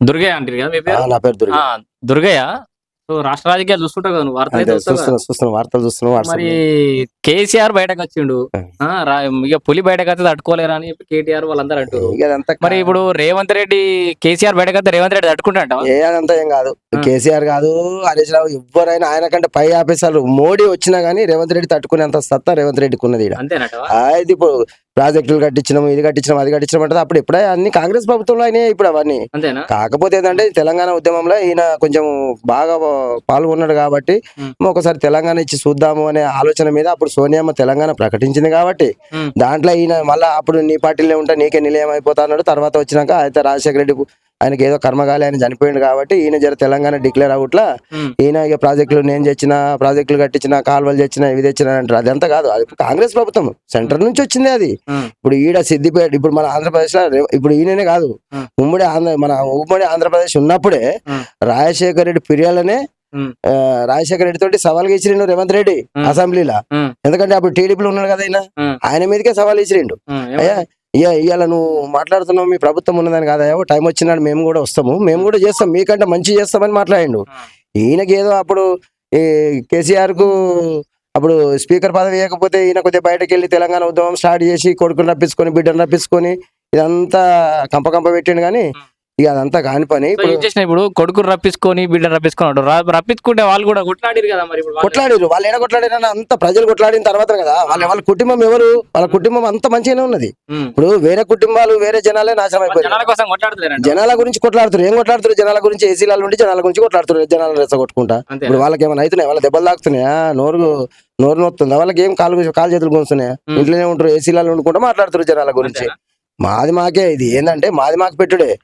దుర్గయ్య అంటారు కదా మీ పేరు? నా పేరు దుర్గ. ఆ! దుర్గయ్య. సో, రాష్ట్ర రాజకీయాలు చూస్తుంటావు కదా నువ్వు. వార్తలైతే అంతే చూస్తావు కదా! చూస్తున్నా వార్తలు చూస్తున్నా మరి వాట్సాప్. కేసీఆర్ బయటకొచ్చిండు. ఆ! ఆ! ఇగ పులి బయటకొస్తే తట్టుకోలేరా అని చెప్పి కేటీఆర్ వాళ్ళందరూ అంటుర్రు. ఇక అదంతా మరి ఇప్పుడు రేవంత్ రెడ్డి కేసీఆర్ బయటకొస్తే రేవంత్ రెడ్డి తట్టుకుంటాడంటావా? అదంతా ఏం కాదు. ఆ! కేసీఆర్ కాదు, హరీష్ రావు ఎవ్వరైనా ఆయన కంటే పై ఆఫీసర్లు మోడీ వచ్చినా గానీ రేవంత్ రెడ్డి తట్టుకునేంత సత్తా రేవంత్ రెడ్డికి ఉన్నది ఈడ. అంతేనంటావా? ఇది ఇప్పుడు ప్రాజెక్టులు కట్టించినాము, ఇది కట్టించినాం, అది కట్టించడం అంటే అప్పుడు ఎప్పుడే అన్ని కాంగ్రెస్ ప్రభుత్వంలో అయినాయి ఇప్పుడు అవన్నీ. అంతేనా? కాకపోతే ఏంటంటే తెలంగాణ ఉద్యమంలో ఈయన కొంచెం బాగా పాల్గొన్నాడు కాబట్టి హ్మ్. ఒకసారి తెలంగాణ ఇచ్చి చూద్దాము అనే ఆలోచన మీద అప్పుడు సోనియమ్మ తెలంగాణ ప్రకటించింది కాబట్టి హ్మ్. దాంట్లో ఈయన మళ్ళా అప్పుడు నీ పార్టీలో ఉంటే నీకే నిలయం అయిపోతా అన్నాడు. తర్వాత వచ్చినాక అయితే రాజశేఖర రెడ్డి ఆయనకి ఏదో కర్మగాలి ఆయన చనిపోయింది కాబట్టి ఈయన జర తెలంగాణ డిక్లేర్ అవుట్లా హ్మ్. ఈయన ఇక ప్రాజెక్టులు నేను తెచ్చిన, ప్రాజెక్టులు కట్టించిన, కాలువలు తెచ్చిన, ఇవి తెచ్చిన అంటారు. అదంతా కాదు, అది కాంగ్రెస్ ప్రభుత్వం సెంటర్ నుంచి వచ్చింది అది. హ్మ్. ఇప్పుడు ఈడ సిద్దిపేట ఇప్పుడు మన ఆంధ్రప్రదేశ్ లో ఇప్పుడు ఈయననే కాదు, హ్మ్. ఉమ్మడి ఆంధ్రప్రదేశ్ ఉన్నప్పుడే హ్మ్. రాజశేఖర రెడ్డి ఫిర్యాదులనే హ్మ్. రాజశేఖర రెడ్డి తోటి సవాల్ ఇచ్చిరిండు రేవంత్ రెడ్డి హ్మ్. అసెంబ్లీలో. హ్మ్. ఎందుకంటే అప్పుడు టీడీపీలో ఉన్నాడు కదా ఆయన, హ్మ్. ఆయన మీదకే సవాల్ ఇచ్చిరిండు. హ్మ్. అయ్యా ఏమని? ఇవాళ నువ్వు మాట్లాడుతున్నావు మీ ప్రభుత్వం ఉన్నదని కాదయ్యా, టైం వచ్చినాడు మేము కూడా వస్తాము, మేము కూడా చేస్తాం, మీకంటే మంచి చేస్తామని మాట్లాడిండు. హ్మ్. ఈయనకి ఏదో అప్పుడు ఈ కేసీఆర్ కు అప్పుడు స్పీకర్ పదవి ఇవ్వకపోతే ఈయన కొద్దిగా బయటకు వెళ్ళి తెలంగాణ ఉద్యమం స్టార్ట్ చేసి కొడుకుని రప్పించుకొని బిడ్డను రప్పించుకొని ఇదంతా కంప పెట్టిండు కానీ హ్మ్. ఇక అదంతా కాని పని. సో, ఇప్పుడు ఏం చేసినా ఇప్పుడు కొడుకుని రప్పించుకొని, బిడ్డని రప్పించుకున్నాడు. రప్పించుకుంటే వాళ్ళు కూడా కొట్లాడిర్రు కదా! మరి ఇప్పుడు వాళ్ళు. కొట్లాడిరు, వాళ్ళు ఏడ కొట్లాడిన అంత ప్రజలు కొట్లాడిన తర్వాత కదా వాళ్ళ కుటుంబం ఎవరు, వాళ్ళ కుటుంబం అంత మంచిగానే ఉన్నది. హ్మ్. ఇప్పుడు వేరే కుటుంబాలు వేరే జనాలే నాశనం వాళ్ళు అయిపోయారు. జనాల కోసం కొట్లాడతలేరంటావా? జనాల గురించి కొట్లాడుతారు, ఏం కొట్లాడుతారు, జనాల గురించి ఏసీల నుండి జనాల గురించి కొట్లాడుతారు, జనాలను రెచ్చగొట్టుకుంటా. ఇప్పుడు అంతేనా? వాళ్ళకి ఏమైనా అవుతున్నాయి, వాళ్ళ దెబ్బలు తాకుతున్నాయా, నోరు నొత్తుందా, వాళ్ళకి ఏం కాలు చేతులు గుంస్తున్నాయా, హ్మ్. ఇంట్లోనే ఉంటారు, ఏసీలలో వండుకుంటా మాట్లాడుతారు జనాల గురించి. అంతేనా? మాది మాకే, ఇది ఏంటంటే మాది మాకు పెట్టుడే.